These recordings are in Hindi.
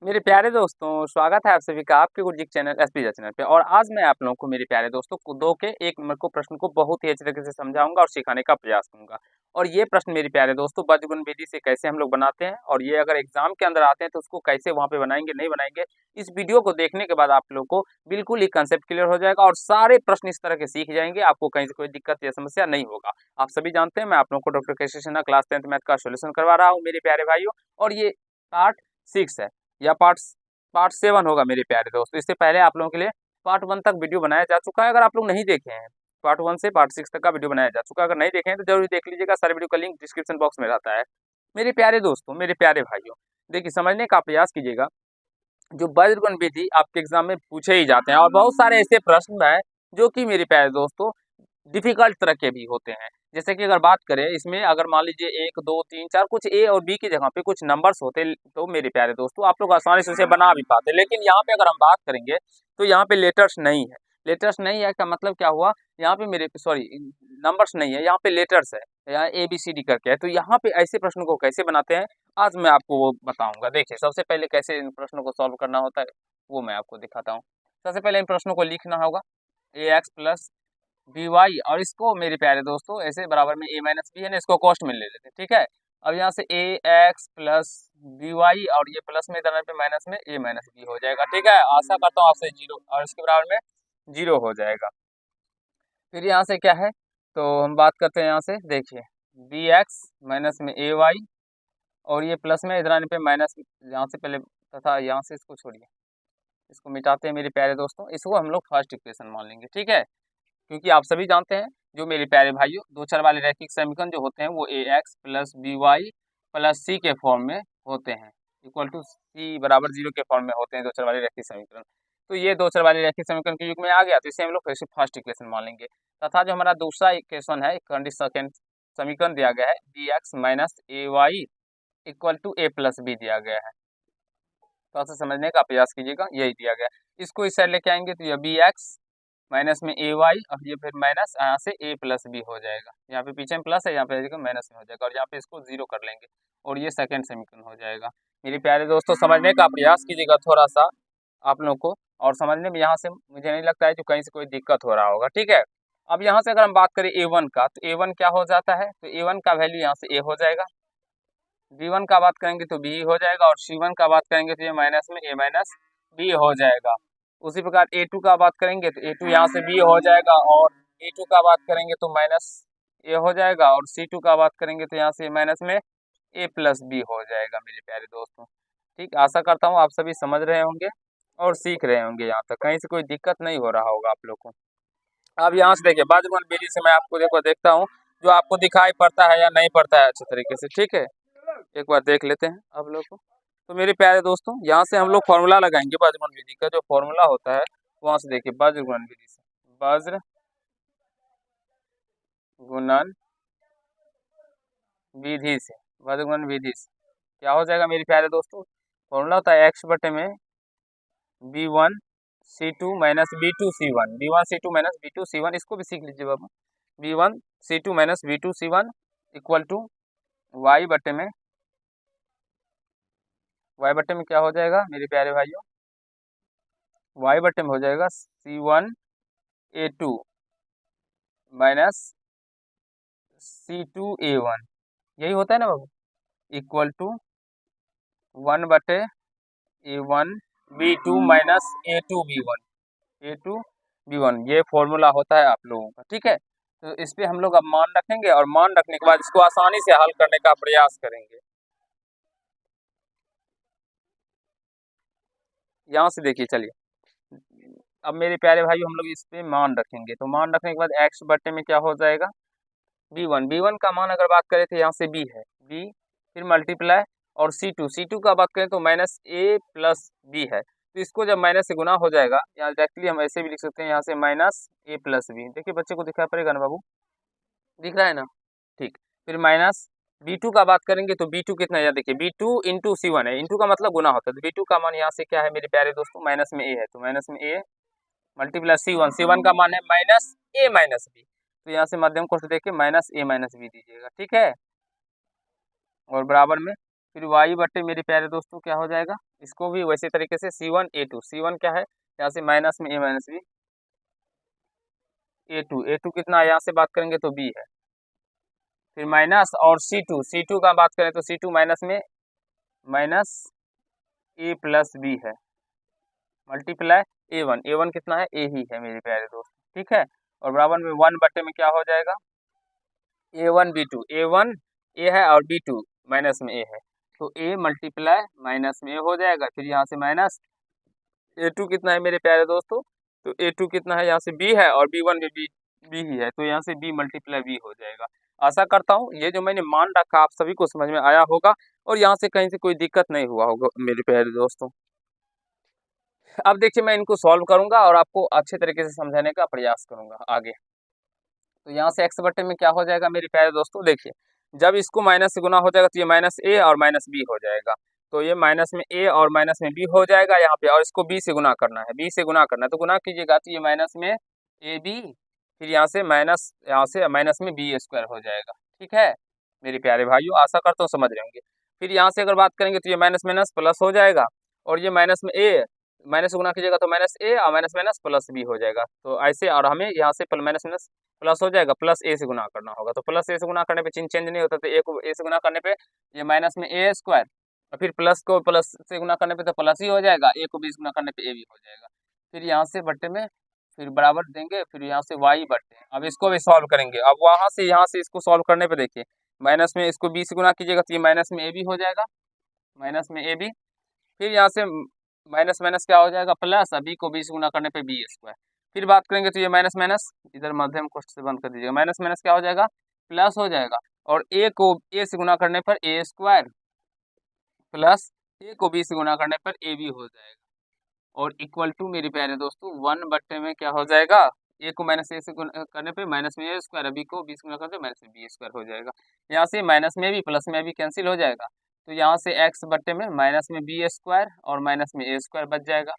मेरे प्यारे दोस्तों, स्वागत है आप सभी का आपके गुरजीत चैनल एसपीजे चैनल पे। और आज मैं आप लोगों को मेरे प्यारे दोस्तों को दो के एक नंबर को प्रश्न को बहुत ही अच्छे तरीके से समझाऊंगा और सिखाने का प्रयास करूंगा। और ये प्रश्न मेरे प्यारे दोस्तों बजगुण विधि से कैसे हम लोग बनाते हैं और ये अगर एग्जाम के अंदर आते हैं तो उसको कैसे वहाँ पे बनाएंगे नहीं बनाएंगे, इस वीडियो को देखने के बाद आप लोग को बिल्कुल ही कंसेप्ट क्लियर हो जाएगा और सारे प्रश्न इस तरह के सीख जाएंगे। आपको कहीं से कोई दिक्कत या समस्या नहीं होगा। आप सभी जानते हैं मैं आप लोग को डॉक्टर केसी सिन्हा क्लास 10th मैथ का सोल्यूशन करवा रहा हूँ मेरे प्यारे भाइयों। और ये पार्ट 6 है या पार्ट 7 होगा मेरे प्यारे दोस्तों। इससे पहले आप लोगों के लिए पार्ट 1 तक वीडियो बनाया जा चुका है। अगर आप लोग नहीं देखे हैं, पार्ट 1 से पार्ट 6 तक का वीडियो बनाया जा चुका है। अगर नहीं देखे हैं तो जरूर देख लीजिएगा, सारे वीडियो का लिंक डिस्क्रिप्शन बॉक्स में रहता है। मेरे प्यारे दोस्तों, मेरे प्यारे भाइयों, देखिए समझने का प्रयास कीजिएगा। जो वज्रगुण विधि आपके एग्जाम में पूछे ही जाते हैं और बहुत सारे ऐसे प्रश्न हैं जो कि मेरे प्यारे दोस्तों डिफिकल्ट तरह के भी होते हैं। जैसे कि अगर बात करें इसमें, अगर मान लीजिए 1 2 3 4 कुछ ए और बी की जगह पे कुछ नंबर्स होते तो मेरे प्यारे दोस्तों आप लोग आसानी से उसे बना भी पाते। लेकिन यहाँ पे अगर हम बात करेंगे तो यहाँ पे लेटर्स नहीं है। लेटर्स नहीं है का मतलब क्या हुआ, यहाँ पे मेरे सॉरी नंबर्स नहीं है, यहाँ पे लेटर्स है, यहाँ ए बी सी डी करके है। तो यहाँ पे ऐसे प्रश्नों को कैसे बनाते हैं आज मैं आपको वो बताऊंगा। देखिए सबसे पहले कैसे इन प्रश्नों को सॉल्व करना होता है वो मैं आपको दिखाता हूँ। सबसे पहले इन प्रश्नों को लिखना होगा ए एक्स प्लस बी वाई, और इसको मेरे प्यारे दोस्तों ऐसे बराबर में ए माइनस बी है ना, इसको कॉस्ट में ले लेते हैं। ठीक है, अब यहाँ से ए एक्स प्लस बी वाई और ये प्लस में इधर पे माइनस में ए माइनस बी हो जाएगा। ठीक है, आशा करता हूँ आपसे जीरो और इसके बराबर में जीरो हो जाएगा। फिर यहाँ से क्या है, तो हम बात करते हैं यहाँ से, देखिए बी एक्स माइनस में ए वाई और ये प्लस में इधर आने पे माइनस, यहाँ से पहले तथा यहाँ से इसको छोड़िए, इसको मिटाते हैं मेरे प्यारे दोस्तों। इसको हम लोग फर्स्ट इक्वेशन मान लेंगे। ठीक है, क्योंकि आप सभी जानते हैं जो मेरे प्यारे भाइयों दो चर वाले रैखिक समीकरण जो होते हैं वो A X plus B Y plus C के फॉर्म में होते हैं, इक्वल टू सी बराबर जीरो के फॉर्म में होते हैं दो चर वाले रैखिक समीकरण। तो ये दो चर वाले रैखिक समीकरण के युग में आ गया, तो इसे हम लोग फिर से फर्स्ट इक्वेशन मान लेंगे। तथा जो हमारा दूसरा इक्वेशन है, सेकंड समीकरण दिया गया है B X minus A Y equal to A plus B दिया गया है। तो ऐसे समझने का प्रयास कीजिएगा, यही दिया गया है। इसको इस साइड लेके आएंगे तो ये बी एक्स माइनस में ए वाई और ये फिर माइनस यहाँ से ए प्लस बी हो जाएगा। यहाँ पे पीछे में प्लस है, यहाँ पे माइनस में हो जाएगा और यहाँ पे इसको जीरो कर लेंगे और ये सेकंड समीकरण हो जाएगा। मेरे प्यारे दोस्तों समझने का प्रयास कीजिएगा थोड़ा सा आप लोग को, और समझने में यहाँ से मुझे नहीं लगता है जो कहीं से कोई दिक्कत हो रहा होगा। ठीक है, अब यहाँ से अगर हम बात करें A1 का, तो A1 क्या हो जाता है, तो A1 का वैल्यू यहाँ से A हो जाएगा। B1 का बात करेंगे तो B हो जाएगा और C1 का बात करेंगे तो ये माइनस में A माइनस B हो जाएगा। उसी प्रकार A2 का बात करेंगे तो A2 यहाँ से B हो जाएगा और B2 का बात करेंगे तो माइनस A हो जाएगा और C2 का बात करेंगे तो यहाँ से माइनस में A प्लस B हो जाएगा मेरे प्यारे दोस्तों। ठीक, आशा करता हूँ आप सभी समझ रहे होंगे और सीख रहे होंगे, यहाँ तक कहीं से कोई दिक्कत नहीं हो रहा होगा आप लोग को। अब यहाँ से देखिए बाजूबंद विधि से मैं आपको देखता हूँ जो आपको दिखाई पड़ता है या नहीं पड़ता है अच्छे तरीके से। ठीक है, एक बार देख लेते हैं आप लोग को। तो मेरे प्यारे दोस्तों यहाँ से हम लोग फॉर्मूला लगाएंगे वज्रगुण विधि का। जो फॉर्मूला होता है वहां से देखिए वज्रगुण विधि से, वज्र गुणन विधि से, वज्रगुण विधि से क्या हो जाएगा मेरे प्यारे दोस्तों, फॉर्मूला होता है एक्स बटे में b1 c2 minus b2 c1, b1 c2 minus b2 c1। इसको भी सीख लीजिए बाबू, b1 c2 minus b2 c1 equal to y बटे में, y बटे में क्या हो जाएगा मेरे प्यारे भाइयों, y बटे में हो जाएगा c1a2 माइनस c2a1, यही होता है ना बाबू, equal to 1/a1 b2 minus a2b1 ये फॉर्मूला होता है आप लोगों का। ठीक है, तो इस पे हम लोग अब मान रखेंगे और मान रखने के बाद इसको आसानी से हल करने का प्रयास करेंगे। यहाँ से देखिए चलिए, अब मेरे प्यारे भाई हम लोग इस पे मान रखेंगे, तो मान रखने के बाद x बटे में क्या हो जाएगा b1 का मान अगर बात करें तो यहाँ से b है, b फिर मल्टीप्लाई और c2 का बात करें तो माइनस a प्लस बी है। तो इसको जब माइनस से गुना हो जाएगा, यहाँ डायरेक्टली हम ऐसे भी लिख सकते हैं यहाँ से माइनस a प्लस बी। देखिए बच्चे को दिखाई पड़ेगा ना बाबू, दिख रहा है ना, ठीक। फिर माइनस b2 का बात करेंगे तो b2 कितना है, देखिए b2 इंटू c1 है, इंटू का मतलब गुना होता है, तो b2 का मान यहाँ से क्या है मेरे प्यारे दोस्तों माइनस में a है, तो माइनस में a मल्टीप्लाई c1 का मान है माइनस a माइनस बी, तो यहाँ से मध्यम कोष्ठ देखिए माइनस a माइनस बी दीजिएगा। ठीक है, और बराबर में फिर y बट्टे मेरे प्यारे दोस्तों क्या हो जाएगा इसको भी वैसे तरीके से C1 A2, C1 क्या है यहाँ से माइनस में A माइनस बी, A2 कितना है यहाँ से बात करेंगे तो B है, फिर माइनस और C2 का बात करें तो C2 माइनस में माइनस A प्लस बी है, मल्टीप्लाई A1 कितना है A ही है मेरे प्यारे दोस्त, ठीक है। और बराबर में 1 में क्या हो जाएगा A1 B2, A1 A है और B2 माइनस में A है, तो A मल्टीप्लाई माइनस में A हो जाएगा, फिर यहाँ से माइनस A2 कितना है मेरे प्यारे दोस्तों, तो A2 कितना है यहाँ से B है और B1 भी B ही है, तो यहाँ से B मल्टीप्लाई B हो जाएगा। आशा करता हूँ ये जो मैंने मान रखा आप सभी को समझ में आया होगा और यहाँ से कहीं से कोई दिक्कत नहीं हुआ होगा मेरे प्यारे दोस्तों। अब देखिए मैं इनको सॉल्व करूंगा और आपको अच्छे तरीके से समझाने का प्रयास करूंगा आगे। तो यहाँ से x बटे में क्या हो जाएगा मेरे प्यारे दोस्तों, देखिए जब इसको माइनस से गुना हो जाएगा तो ये माइनस A और माइनस B हो जाएगा, तो ये माइनस में A और माइनस में B हो जाएगा यहाँ पे, और इसको B से गुना करना है, B से गुना करना है तो गुना कीजिएगा तो ये माइनस में AB, फिर यहाँ से माइनस में B स्क्वायर हो जाएगा, ठीक है मेरे प्यारे भाइयों, आशा करता हूँ समझ रहे होंगे। फिर यहाँ से अगर बात करेंगे तो ये माइनस माइनस प्लस हो जाएगा, और ये माइनस में A माइनस गुना कीजिएगा तो माइनस A और माइनस माइनस प्लस B हो जाएगा, तो ऐसे, और हमें यहाँ से माइनस माइनस प्लस हो जाएगा, प्लस A से गुना करना होगा, तो प्लस A से गुना करने पे चिन्ह चेंज नहीं होता, तो A को A से गुना करने पे ये माइनस में A स्क्वायर, और फिर प्लस को प्लस से गुना करने पे तो प्लस ही हो जाएगा, A को B से गुना करने पे A भी हो जाएगा, फिर यहाँ से बट्टे में फिर बराबर देंगे, फिर यहाँ से y बट्टे, अब इसको भी सॉल्व करेंगे, अब वहाँ से यहाँ से इसको सॉल्व करने पे देखिए माइनस में इसको B से गुना कीजिएगा तो ये माइनस में AB हो जाएगा, माइनस में AB, फिर यहाँ से माइनस माइनस क्या हो जाएगा प्लस, अभी को 20 गुना करने पे B स्क्वायर, फिर बात करेंगे तो ये माइनस माइनस इधर मध्यम कोष्ठ से बंद कर दीजिएगा, माइनस माइनस क्या हो जाएगा प्लस हो जाएगा, और A को A से गुना करने पर A स्क्वायर प्लस A को B से गुना करने पर AB हो जाएगा, और इक्वल टू मेरे प्यारे दोस्तों 1 में क्या हो जाएगा, A को माइनस A से गुना करने पे माइनस में A स्क्वायर, अभी को 20 गुना करते माइनस में B स्क्वायर हो जाएगा, यहाँ से माइनस में भी प्लस में भी कैंसिल हो जाएगा, तो यहाँ से x में माइनस में B स्क्वायर और माइनस में A स्क्वायर बच जाएगा,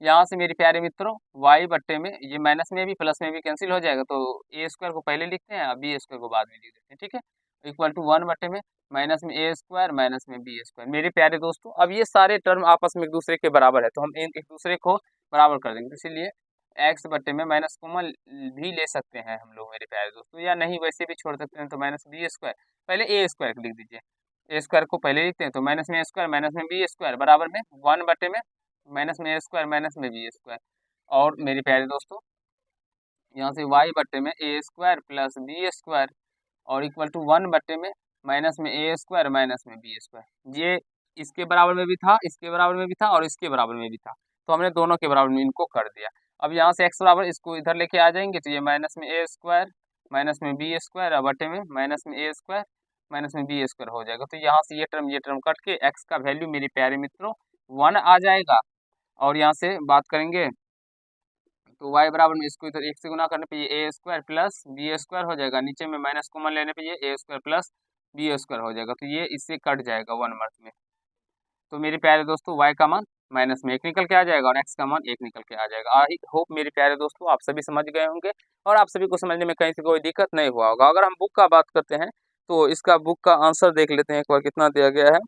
यहाँ से मेरे प्यारे मित्रों y में ये माइनस में भी प्लस में भी कैंसिल हो जाएगा, तो A स्क्वायर को पहले लिखते हैं, B स्क्वायर को बाद में लिख देते हैं, ठीक है, इक्वल टू 1 में माइनस में A स्क्वायर माइनस में B स्क्वायर। मेरे प्यारे दोस्तों अब ये सारे टर्म आपस में एक दूसरे के बराबर है, तो हम एक दूसरे को बराबर कर देंगे, इसीलिए x में माइनस कॉमन भी ले सकते हैं हम लोग मेरे प्यारे दोस्तों, या नहीं वैसे भी छोड़ सकते हैं, तो माइनस B स्क्वायर पहले A स्क्वायर लिख दीजिए, A स्क्वायर को पहले लिखते हैं, तो माइनस में A स्क्वायर माइनस में B स्क्वायर बराबर में 1 में माइनस में A स्क्वायर माइनस में B स्क्वायर, और मेरे प्यारे दोस्तों यहाँ से y में A square plus B square और इक्वल टू 1 में माइनस में A स्क्वायर माइनस में B स्क्वायर, ये इसके बराबर में भी था, इसके बराबर में भी था और इसके बराबर में भी था, तो हमने दोनों के बराबर में इनको कर दिया। अब यहाँ से x बराबर इसको इधर लेके आ जाएंगे, तो ये माइनस में A स्क्वायर माइनस में B स्क्वायर बटे में माइनस में A स्क्वायर माइनस में B स्क्वायर हो जाएगा, तो यहाँ से ये टर्म कट के x का वैल्यू मेरे प्यारे मित्रों 1 आ जाएगा, और यहाँ से बात करेंगे तो y बराबर में इसको इधर 1 से गुना करने पे ये A square plus B square हो जाएगा, नीचे में माइनस कॉमन लेने पे ये A square plus B square हो जाएगा, तो ये इससे कट जाएगा 1 मार्क में, तो मेरे प्यारे दोस्तों y का मान माइनस में 1 निकल के आ जाएगा और x का मान 1 निकल के आ जाएगा। आई होप मेरे प्यारे दोस्तों आप सभी समझ गए होंगे और आप सभी को समझने में कहीं से कोई दिक्कत नहीं हुआ होगा। अगर हम बुक का बात करते हैं तो इसका बुक का आंसर देख लेते हैं एक बार कितना दिया गया है।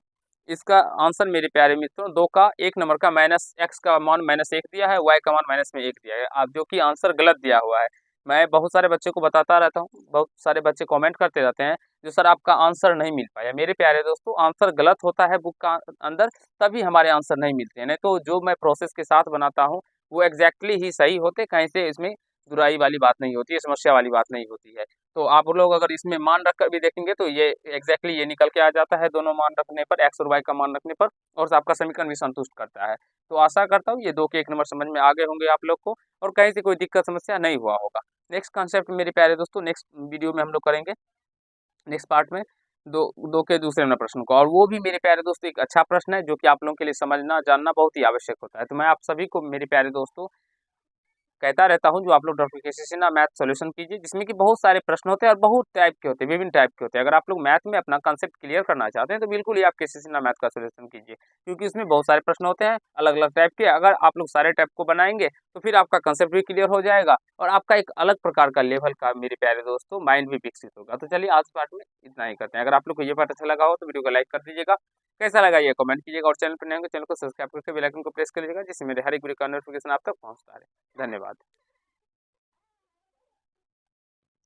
इसका आंसर मेरे प्यारे मित्रों 2 का 1 नंबर का माइनस x का मान -1 दिया है, y का मान -1 दिया है, आप जो कि आंसर गलत दिया हुआ है। मैं बहुत सारे बच्चों को बताता रहता हूँ, बहुत सारे बच्चे कमेंट करते रहते हैं जो सर आपका आंसर नहीं मिल पाया। मेरे प्यारे दोस्तों आंसर गलत होता है बुक का अंदर तभी हमारे आंसर नहीं मिलते हैं, नहीं तो जो मैं प्रोसेस के साथ बनाता हूँ वो एग्जैक्टली ही सही होते, कहीं से इसमें बुराई वाली बात नहीं होती है, समस्या वाली बात नहीं होती है। तो आप लोग अगर इसमें मान रखकर भी देखेंगे तो ये एग्जैक्टली ये निकल के आ जाता है दोनों मान रखने पर, एक्स और वाई का मान रखने पर, और आपका समीकरण भी संतुष्ट करता है। तो आशा करता हूँ ये 2 के 1 नंबर समझ में आ गए होंगे आप लोग को और कहीं से कोई दिक्कत समस्या नहीं हुआ होगा। नेक्स्ट कॉन्सेप्ट मेरे प्यारे दोस्तों नेक्स्ट वीडियो में हम लोग करेंगे, नेक्स्ट पार्ट में दो के दूसरे नंबर प्रश्न को, और वो भी मेरे प्यारे दोस्तों एक अच्छा प्रश्न है जो कि आप लोगों के लिए समझना जानना बहुत ही आवश्यक होता है। तो मैं आप सभी को मेरे प्यारे दोस्तों कहता रहता हूँ जो आप लोग डॉक्टर केसी सिन्हा मैथ सॉल्यूशन कीजिए, जिसमें कि बहुत सारे प्रश्न होते हैं और बहुत टाइप के होते हैं, विभिन्न टाइप के होते हैं। अगर आप लोग मैथ में अपना कंसेप्ट क्लियर करना चाहते हैं तो बिल्कुल ही आप केसी सिन्हा मैथ का सॉल्यूशन कीजिए, क्योंकि इसमें बहुत सारे प्रश्न होते हैं अलग अलग टाइप के। अगर आप लोग सारे टाइप को बनाएंगे तो फिर आपका कंसेप्ट भी क्लियर हो जाएगा और आपका एक अलग प्रकार का लेवल का मेरे प्यारे दोस्तों माइंड भी विकसित होगा। तो चलिए आज पार्ट में इतना ही करते हैं। अगर आप लोग को ये पार्ट अच्छा लगा हो तो वीडियो को लाइक कर दीजिएगा, कैसा लगा ये कमेंट कीजिएगा और चैनल पर नए होंगे चैनल को सब्सक्राइब करके बेल आइकन को प्रेस कर लीजिएगा, जिससे मेरे हर एक वीडियो का नोटिफिकेशन आप तक पहुँचता रहे। धन्यवाद।